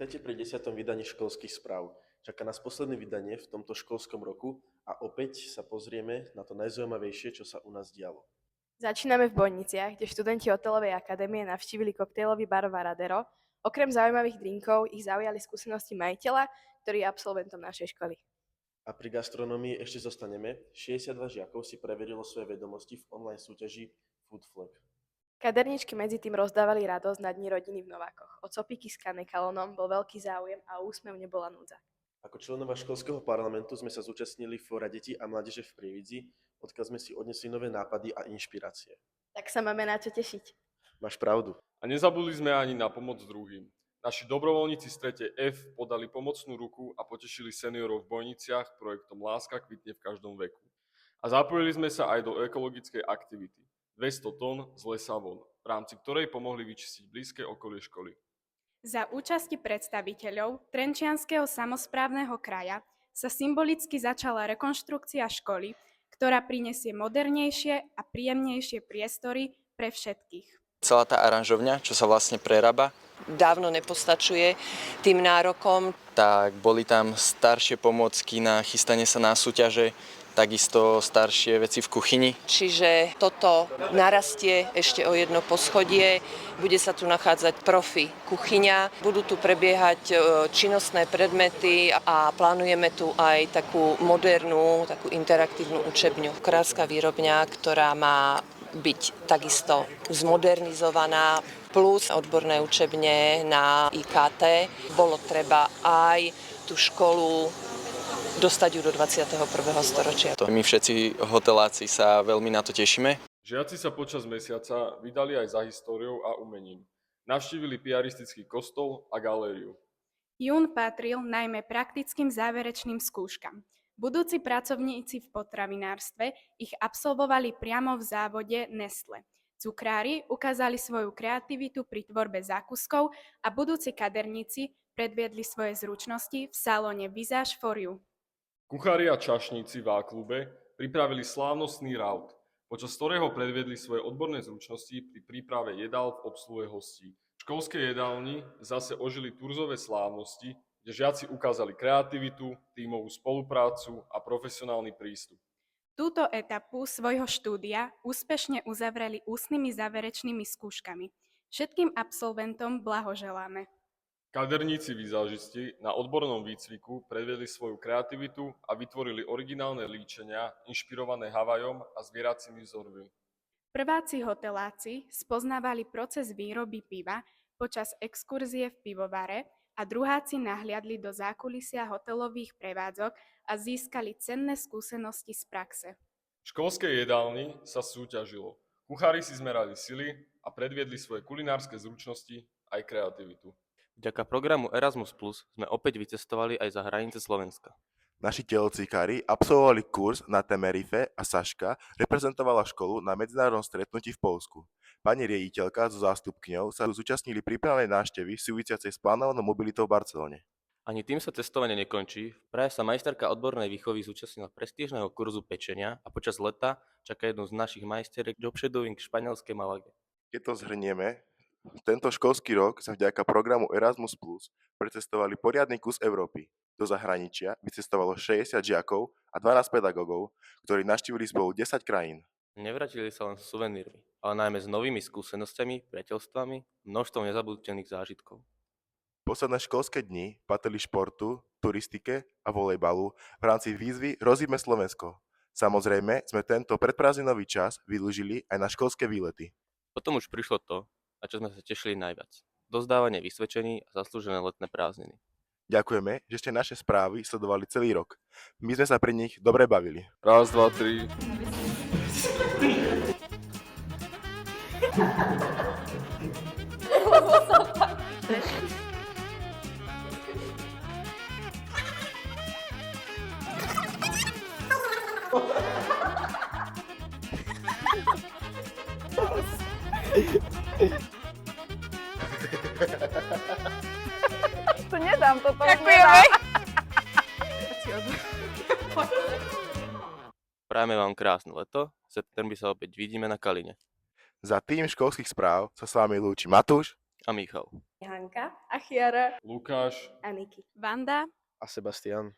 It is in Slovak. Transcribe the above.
Vítajte pri 10. vydaní školských správ. Čaká nás posledné vydanie v tomto školskom roku a opäť sa pozrieme na to najzaujímavejšie, čo sa u nás dialo. Začíname v Bojniciach, kde študenti hotelovej akadémie navštívili koktejlový bar Varadero. Okrem zaujímavých drinkov ich zaujali skúsenosti majiteľa, ktorý je absolventom našej školy. A pri gastronómii ešte zostaneme. 62 žiakov si preverilo svoje vedomosti v online súťaži Food Flag. Kaderničky medzi tým rozdávali radosť na dni rodiny v Novákoch. O copiky s kanekalonom bol veľký záujem a úsmev nebola núdza. Ako členovia školského parlamentu sme sa zúčastnili fóra detí a mládeže v Prievidzi, odkiaľ sme si odnesli nové nápady a inšpirácie. Tak sa máme na čo tešiť. Máš pravdu. A nezabudli sme ani na pomoc druhým. Naši dobrovoľníci z 3. F podali pomocnú ruku a potešili seniorov v Bojniciach projektom Láska kvitne v každom veku. A zapojili sme sa aj do ekologickej aktivity 200 tón z lesa von, v rámci ktorej pomohli vyčistiť blízke okolie školy. Za účasti predstaviteľov Trenčianskeho samosprávneho kraja sa symbolicky začala rekonštrukcia školy, ktorá prinesie modernejšie a príjemnejšie priestory pre všetkých. Celá tá aranžovňa, čo sa vlastne prerába, dávno nepostačuje tým nárokom. tak boli tam staršie pomôcky na chystanie sa na súťaže, takisto staršie veci v kuchyni. Čiže toto narastie ešte o jedno poschodie, bude sa tu nachádzať profi kuchyňa, budú tu prebiehať činnostné predmety a plánujeme tu aj takú modernú, takú interaktívnu učebňu. Krásna výrobňa, ktorá má byť takisto zmodernizovaná, plus odborné učebne na IKT. Bolo treba aj tú školu dostať ju do 21. storočia. My všetci hoteláci sa veľmi na to tešíme. Žiaci sa počas mesiaca vydali aj za históriou a umením. Navštívili piaristický kostol a galériu. Jún patril najmä praktickým záverečným skúškam. Budúci pracovníci v potravinárstve ich absolvovali priamo v závode Nestle. Cukrári ukázali svoju kreativitu pri tvorbe zákuskov a budúci kaderníci predviedli svoje zručnosti v salóne Visage for You. Kuchári a čašníci v A-klube pripravili slávnostný raut, počas ktorého predviedli svoje odborné zručnosti pri príprave jedál v obsluhe hostí. V školskej jedálni zase ožili turzové slávnosti, kde žiaci ukázali kreativitu, tímovú spoluprácu a profesionálny prístup. Túto etapu svojho štúdia úspešne uzavreli ústnymi záverečnými skúškami. Všetkým absolventom blahoželáme. Kaderníci vizážisti na odbornom výcviku predviedli svoju kreativitu a vytvorili originálne líčenia inšpirované Havajom a zvieracími vzormi. Prváci hoteláci spoznávali proces výroby piva počas exkurzie v pivovare a druháci nahliadli do zákulisia hotelových prevádzok a získali cenné skúsenosti z praxe. V školskej jedálni sa súťažilo. Kuchári si zmerali sily a predviedli svoje kulinárske zručnosti aj kreativitu. Vďaka programu Erasmus Plus sme opäť vycestovali aj za hranice Slovenska. Naši telocvikári absolvovali kurz na Tenerife a Saška reprezentovala školu na medzinárodnom stretnutí v Poľsku. Pani riaditeľka so zástupkyňou sa zúčastnili prípravnej návštevy súvisiacej s plánovanou mobilitou v Barcelone. Ani tým sa testovanie nekončí. V Prahe sa majsterka odbornej výchovy zúčastnila prestížneho kurzu pečenia a počas leta čaká jednu z našich majsteriek job shadowing v španielskej Malage. Keď to zhrnieme, tento školský rok sa vďaka programu Erasmus Plus precestovali poriadny kus Európy. Do zahraničia vycestovalo 60 žiakov a 12 pedagógov, ktorí navštívili spolu 10 krajín. Nevrátili sa len s suvenírmi, ale najmä s novými skúsenosťami, priateľstvami, množstvom nezabudnutelných zážitkov. Posledné školské dni patrili športu, turistike a volejbalu v rámci výzvy Rozhýbme Slovensko. Samozrejme sme tento predprázdninový čas využili aj na školské výlety. Potom už prišlo to, na čo sme sa tešili najviac. Dozdávanie vysvedčení a zaslúžené letné prázdniny. Ďakujeme, že ste naše správy sledovali celý rok. My sme sa pri nich dobre bavili. Raz, dva, tri. To nedám, toto Ďakujeme. Prajeme vám krásne leto, v septembri sa opäť vidíme na Kaline. Za tým školských správ sa s vami lúči Matúš a Michal. Hanka a Chiara Lukáš, a Niky. Vanda, A Sebastian.